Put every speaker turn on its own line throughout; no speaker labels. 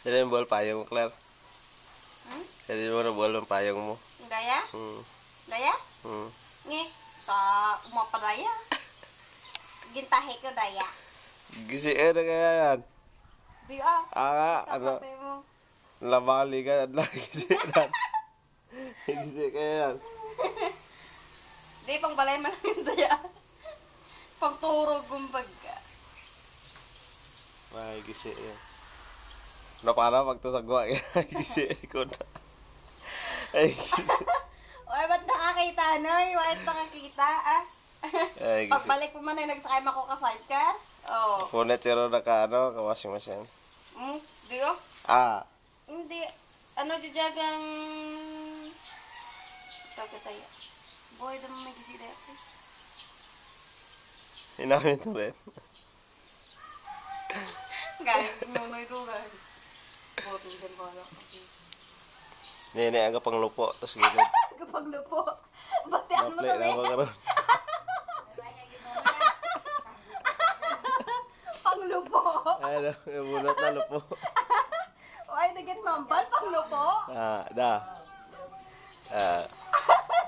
Sino yung buwal payong mo, Claire? Sino mo na buwal ng payong mo?
Daya? Daya? Ngi, sa umapadaya. Gintahi ko daya.
Gisi na kaya yan?
Di
Ano? Lamali ka na gisi na. Gisi kaya yan?
Di, pang balay man ang daya. Pang turog kumbaga.
Ay, gisi yan. Para pag to sa guwa, gisi ko na. Ay, gisi.
Oy, ba't nakakita, Noy? Bakit nakakita,
Ay, gisi.
Pagbalik mo man ay nagsakay mako ka sidecar? Oh.
Punit pero ka-washing machine.
Di Hindi. Ano, jajagang... Tagataya. Boy, dami may gisi daya.
Hinamin to rin.
Guys, nunoy to, guys. Boto dyan ko,
Nini, aga pang lupo. Tapos gilid.
Kapag lupo. Bati ang mo
Maplay
kami.
na mga ron.
Pang lupo.
Ay, yung bunot na lupo.
Ay, nagit mambal, pang lupo.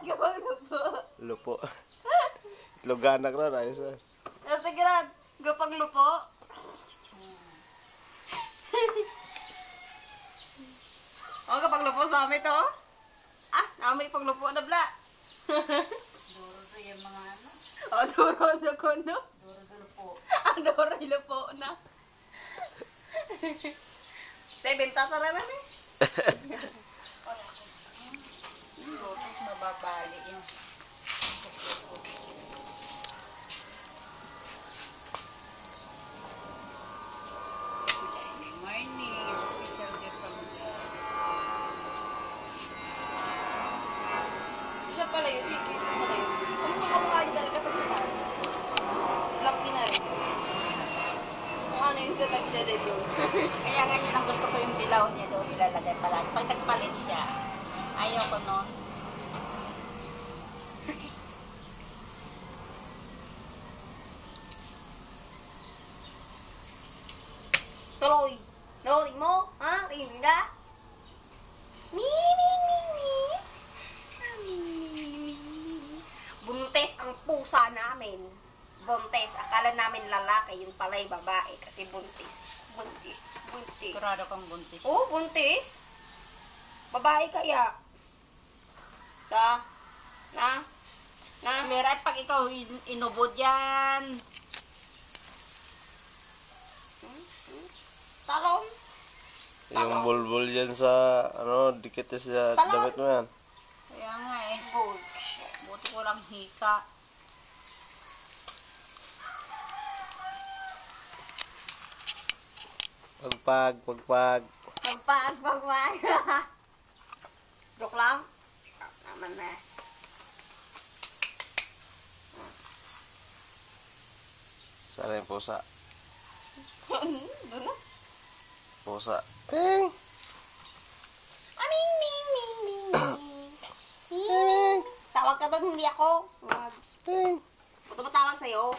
Kapag lupo.
Lupo. Itloganak ron, ayos na.
Sige rin, kapag lupo. Kapag lupo sa amin to. Namin paglupo na bla.
Duro to yung mga ano.
Duro na ko, no?
Duro po.
Duro lupo na. Tay, benta sa rin eh.
Duro to mababali yun. Morning. Special gift from
Siya pala yun, sige, ito pala yun. Ano mo kamukha niya talaga pag sa Lucky na rin. Kung ano yung sa tag-siya dito.
Kaya nga yun ang gusto ko yung dilaw niya doon ilalagay pala. Pag nagpalit siya, ayaw ko nun.
Tuloy! Tuloy mo? Ha? Tingin ka? Buntes ang pusa namin. Buntes. Akala namin lalaki, yung pala'y babae kasi buntis. Buntis.
Sigurado kang buntis.
Buntis. Babae kaya. Na?
Clear at pag ikaw inubod yan.
Talong.
Yung bulbul dyan sa, dikit sa damit mo yan.
Kaya nga eh.
Bullshit.
Buti ko lang hika.
Pagpag.
Pagpag. Joke lang. Naman na.
Sana yung pusa.
Doon na.
Pusa. Ping!
Ming. Tawag ka doon, hindi ako.
Ping!
Ito ba tawag sa'yo?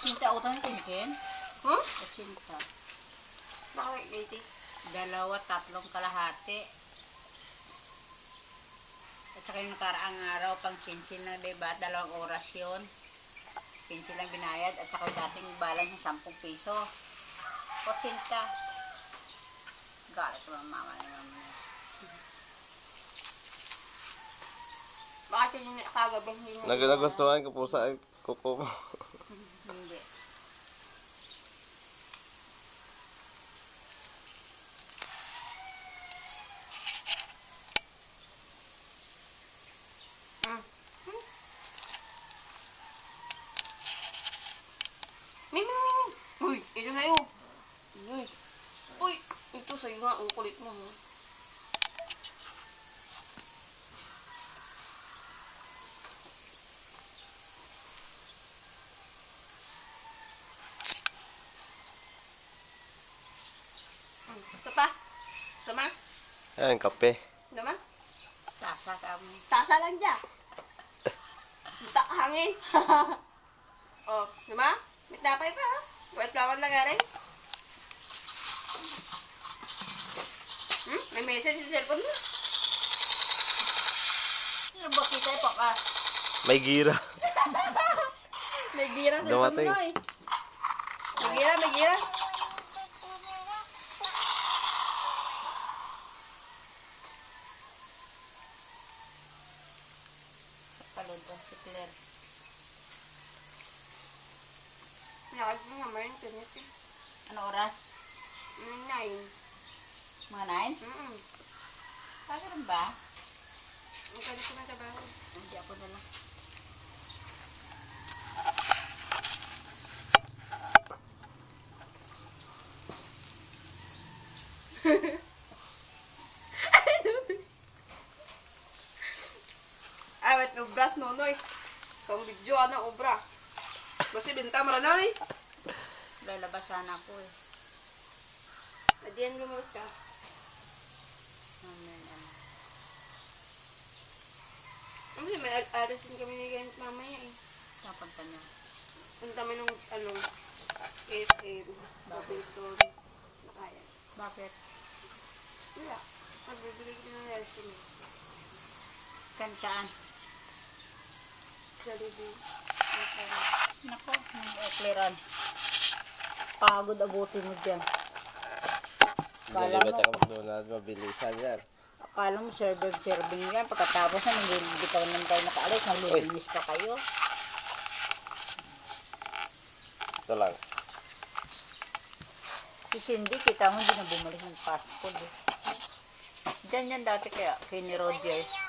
80 utang tingkin. 80.
Bakit, Lady?
2, 3 kalahati. At saka yung nakaraang araw, pang pensil na, diba? 2 oras yun. Pensil lang binayad. At saka dating balance ng 10 piso. 80. Galit ko ng mama naman.
Bakit yun yung kagabi?
Nagustuhan ko pusa ay kuko mo.
Hindi.
Ming. Uy, ito sa'yo. Uy, ito sa'yo nga. Ang kulit mo. Ito pa? Gusto ma?
Ayan, kape.
Gusto ma?
Tasa kami.
Tasa lang dyan. Tak hangin. Oh, di ba? May tapay pa, ha? Wait lang lang nga rin. May message sa cellphone mo.
Ano ba kita pa ka?
May gira.
May gira sa cellphone
Dumating.
mo eh. May gira, may gira.
Palod ba si Claire?
Nakag mo nga may internet eh.
Ano oras?
9.
Mga 9? Pagkaroon ba?
Ang kanya ko na trabaho.
Hindi ako na lang.
Ay, wait, obras nonoy. Kung video, ano, obra. Basta binta mo na eh.
Lalabas sana ako eh.
Adiyan lumabas ka.
Mamaya na.
Ano may arasin kami ni Ganit mamaya eh.
Napunta niya.
Punta mo nung, ano, SM, Babylon, na kaya.
Bakit?
Wala. Magbibigay ko ng arasin eh.
Kansaan?
Sa libo.
Nako, clearan. Pagod abutin mo dyan.
Dali ba tsaka McDonald's, mabilisan yan.
Akala mo serving yan. Pagkatapos na nagbibitaw naman tayo nakaalis. Naglilinis pa kayo.
Ito lang.
Si Cindy, kita mo hindi na bumalik ng fast food eh. Diyan yan dati kaya, kay ni Rogers.